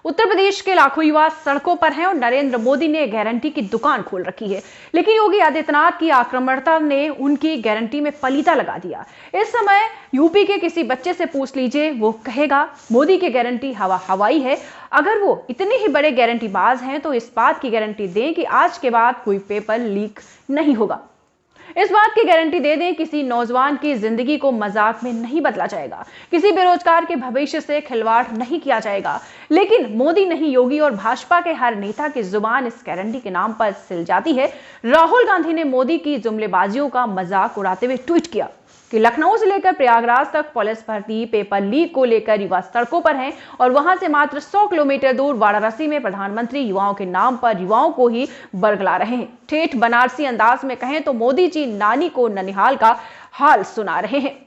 उत्तर प्रदेश के लाखों युवा सड़कों पर हैं और नरेंद्र मोदी ने गारंटी की दुकान खोल रखी है। लेकिन योगी आदित्यनाथ की आक्रामकता ने उनकी गारंटी में पलीता लगा दिया। इस समय यूपी के किसी बच्चे से पूछ लीजिए, वो कहेगा मोदी की गारंटी हवाई है। अगर वो इतने ही बड़े गारंटीबाज हैं तो इस बात की गारंटी दें कि आज के बाद कोई पेपर लीक नहीं होगा। इस बात की गारंटी दे दें किसी नौजवान की जिंदगी को मजाक में नहीं बदला जाएगा, किसी बेरोजगार के भविष्य से खिलवाड़ नहीं किया जाएगा। लेकिन मोदी नहीं, योगी और भाजपा के हर नेता की जुबान इस गारंटी के नाम पर सिल जाती है। राहुल गांधी ने मोदी की जुमलेबाजियों का मजाक उड़ाते हुए ट्वीट किया कि लखनऊ से लेकर प्रयागराज तक पुलिस भर्ती पेपर लीक को लेकर युवा सड़कों पर हैं और वहां से मात्र 100 किलोमीटर दूर वाराणसी में प्रधानमंत्री युवाओं के नाम पर युवाओं को ही बरगला रहे हैं। ठेठ बनारसी अंदाज में कहें तो मोदी जी नानी को ननिहाल का हाल सुना रहे हैं।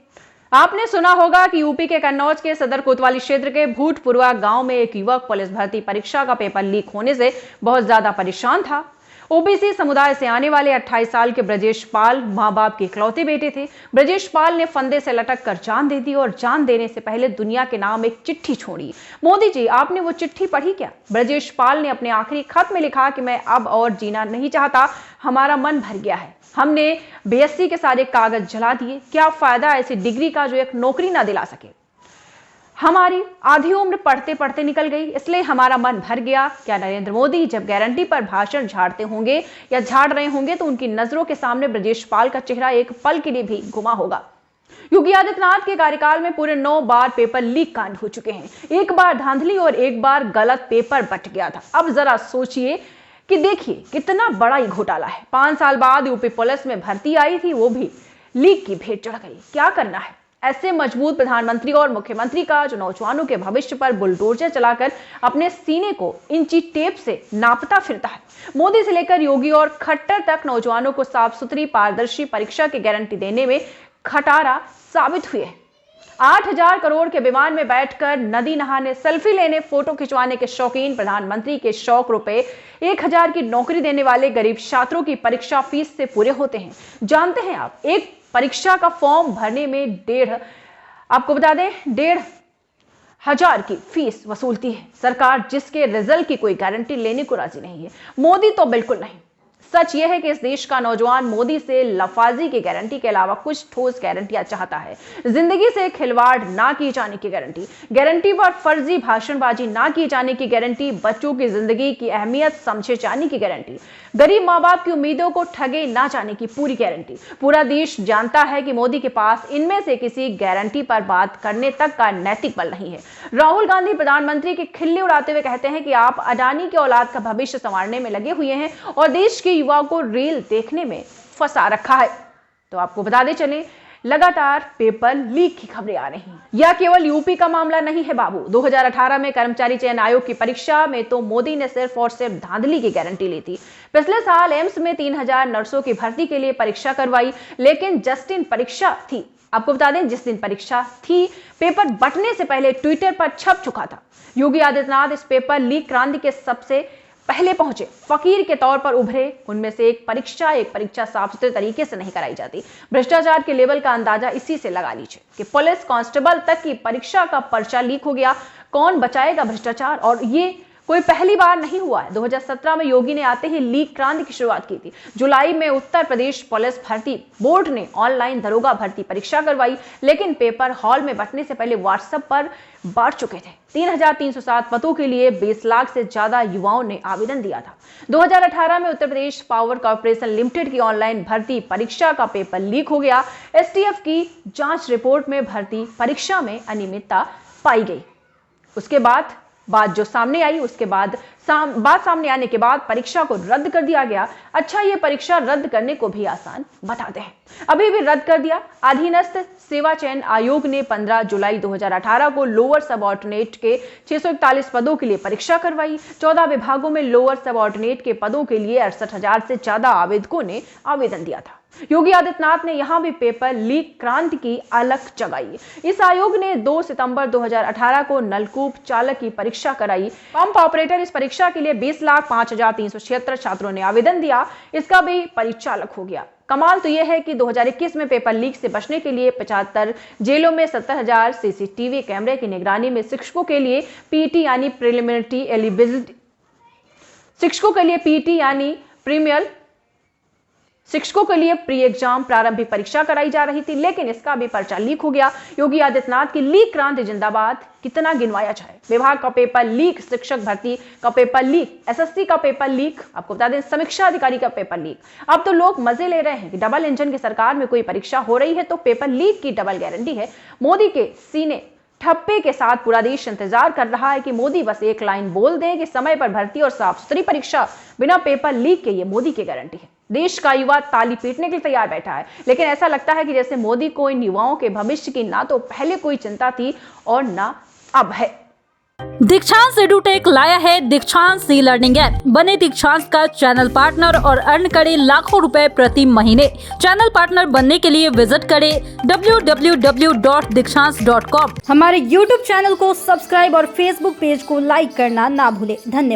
आपने सुना होगा कि यूपी के कन्नौज के सदर कोतवाली क्षेत्र के भूटपुरवा गांव में एक युवक पुलिस भर्ती परीक्षा का पेपर लीक होने से बहुत ज्यादा परेशान था। ओबीसी समुदाय से आने वाले 28 साल के ब्रजेश पाल मां बाप के इकलौते बेटे थे। ब्रजेश पाल ने फंदे से लटक कर जान दे दी और जान देने से पहले दुनिया के नाम एक चिट्ठी छोड़ी। मोदी जी, आपने वो चिट्ठी पढ़ी क्या? ब्रजेश पाल ने अपने आखिरी खत में लिखा कि मैं अब और जीना नहीं चाहता, हमारा मन भर गया है। हमने बीएससी के सारे कागज जला दिए। क्या फायदा ऐसी डिग्री का जो एक नौकरी ना दिला सके। हमारी आधी उम्र पढ़ते पढ़ते निकल गई, इसलिए हमारा मन भर गया। क्या नरेंद्र मोदी जब गारंटी पर भाषण झाड़ते होंगे या झाड़ रहे होंगे तो उनकी नजरों के सामने ब्रजेश पाल का चेहरा एक पल के लिए भी घुमा होगा? योगी आदित्यनाथ के कार्यकाल में पूरे 9 बार पेपर लीक कांड हो चुके हैं। एक बार धांधली और एक बार गलत पेपर बट गया था। अब जरा सोचिए कि देखिए कितना बड़ा ही घोटाला है। 5 साल बाद यूपी पुलिस में भर्ती आई थी, वो भी लीक की भेंट चढ़ गई। क्या करना है ऐसे मजबूत प्रधानमंत्री और मुख्यमंत्री का जो नौजवानों के भविष्य पर बुलडोजर चलाकर अपने सीने को इंची टेप से नापता फिरता है। मोदी से लेकर योगी और खट्टर तक नौजवानों को साफ सुथरी पारदर्शी परीक्षा की गारंटी देने में खटारा साबित हुए हैं। 8,000 करोड़ के विमान में बैठकर नदी नहाने, सेल्फी लेने, फोटो खिंचवाने के शौकीन प्रधानमंत्री के शौक रुपए 1,000 की नौकरी देने वाले गरीब छात्रों की परीक्षा फीस से पूरे होते हैं। जानते हैं आप, एक परीक्षा का फॉर्म भरने में आपको बता दें 1,500 की फीस वसूलती है सरकार, जिसके रिजल्ट की कोई गारंटी लेने को राजी नहीं है। मोदी तो बिल्कुल नहीं। सच यह है कि इस देश का नौजवान मोदी से लफाजी की गारंटी के अलावा कुछ ठोस गारंटियां चाहता है। जिंदगी से खिलवाड़ ना की जाने की गारंटी पर फर्जी भाषणबाजी ना की जाने की गारंटी, बच्चों की जिंदगी की अहमियत समझे जाने की गारंटी, गरीब माँ बाप की उम्मीदों को ठगे ना जाने की पूरी गारंटी। पूरा देश जानता है कि मोदी के पास इनमें से किसी गारंटी पर बात करने तक का नैतिक बल नहीं है। राहुल गांधी प्रधानमंत्री की खिल्ली उड़ाते हुए कहते हैं कि आप अडानी की औलाद का भविष्य संवारने में लगे हुए हैं और देश के युवाओं को रील देखने में फंसा रखा है। तो आपको बताते चले, लगातार पेपर लीक की खबरें आ रही हैं। यह केवल यूपी का मामला नहीं है बाबू। 2018 में कर्मचारी चयन आयोग की परीक्षा में तो मोदी ने सिर्फ और सिर्फ धांधली की गारंटी ली थी। पिछले साल एम्स में 3,000 नर्सों की भर्ती के लिए परीक्षा करवाई, लेकिन जिस दिन परीक्षा थी, आपको बता दें जिस दिन परीक्षा थी, पेपर बंटने से पहले ट्विटर पर छप चुका था। योगी आदित्यनाथ इस पेपर लीक क्रांति के सबसे पहले पहुंचे, फकीर के तौर पर उभरे। उनमें से एक परीक्षा साफ सुथरे तरीके से नहीं कराई जाती। भ्रष्टाचार के लेवल का अंदाजा इसी से लगा लीजिए कि पुलिस कांस्टेबल तक की परीक्षा का पर्चा लीक हो गया। कौन बचाएगा भ्रष्टाचार? और ये कोई पहली बार नहीं हुआ है। 2017 में योगी ने आते ही लीक क्रांति की शुरुआत की थी। जुलाई में उत्तर प्रदेश पुलिस भर्ती बोर्ड ने ऑनलाइन दरोगा भर्ती परीक्षा करवाई, लेकिन पेपर हॉल में बंटने से पहले व्हाट्सएप पर बांट चुके थे। 3,307 पदों के लिए 20 लाख से ज्यादा युवाओं ने आवेदन दिया था। 2018 में Uttar Pradesh power corporation limited की ऑनलाइन भर्ती परीक्षा का पेपर लीक हो गया। एसटीएफ की जांच रिपोर्ट में भर्ती परीक्षा में अनियमितता पाई गई। उसके बाद बात जो सामने आई, उसके बाद बात सामने आने के बाद परीक्षा को रद्द कर दिया गया। अच्छा, ये परीक्षा रद्द करने को भी आसान बताते हैं, अभी भी रद्द कर दिया। अधीनस्थ सेवा चयन आयोग ने 15 जुलाई 2018 को लोअर सबऑर्डिनेट के 641 पदों के लिए परीक्षा करवाई। 14 विभागों में लोअर सबऑर्डिनेट के पदों के लिए 68,000 से ज्यादा आवेदकों ने आवेदन दिया था। योगी आदित्यनाथ ने यहां भी पेपर लीक क्रांति की अलख जगाई। इस आयोग ने 2 सितंबर 2018 को नलकूप चालक की परीक्षा कराई। पंप ऑपरेटर इस परीक्षा के लिए 20,05,376 छात्रों ने आवेदन दिया। इसका भी परिचालक हो गया। कमाल तो यह है कि 2021 में पेपर लीक से बचने के लिए 75 जेलों में 70,000 सीसीटीवी कैमरे की निगरानी में शिक्षकों के लिए पीटी यानी प्रिलिमिनरी एलिजिबिलिटी शिक्षकों के लिए प्री एग्जाम प्रारंभिक परीक्षा कराई जा रही थी, लेकिन इसका भी पर्चा लीक हो गया। योगी आदित्यनाथ की लीक क्रांति जिंदाबाद। कितना गिनवाया जाए। विभाग का पेपर लीक, शिक्षक भर्ती का पेपर लीक, एसएससी का पेपर लीक, आपको बता दें समीक्षा अधिकारी का पेपर लीक। अब तो लोग मजे ले रहे हैं कि डबल इंजन की सरकार में कोई परीक्षा हो रही है तो पेपर लीक की डबल गारंटी है। मोदी के सीने ठप्पे के साथ पूरा देश इंतजार कर रहा है कि मोदी बस एक लाइन बोल दें कि समय पर भर्ती और साफ सुथरी परीक्षा बिना पेपर लीक के, ये मोदी की गारंटी है। देश का युवा ताली पीटने के लिए तैयार बैठा है, लेकिन ऐसा लगता है कि जैसे मोदी को इन युवाओं के भविष्य की ना तो पहले कोई चिंता थी और ना अब है। दीक्षांत एडुटेक लाया है दीक्षांत ई लर्निंग ऐप। बने दीक्षांत का चैनल पार्टनर और अर्न करें लाखों रुपए प्रति महीने। चैनल पार्टनर बनने के लिए विजिट करें www.dikshans.com। हमारे YouTube चैनल को सब्सक्राइब और Facebook पेज को लाइक करना ना भूलें। धन्यवाद।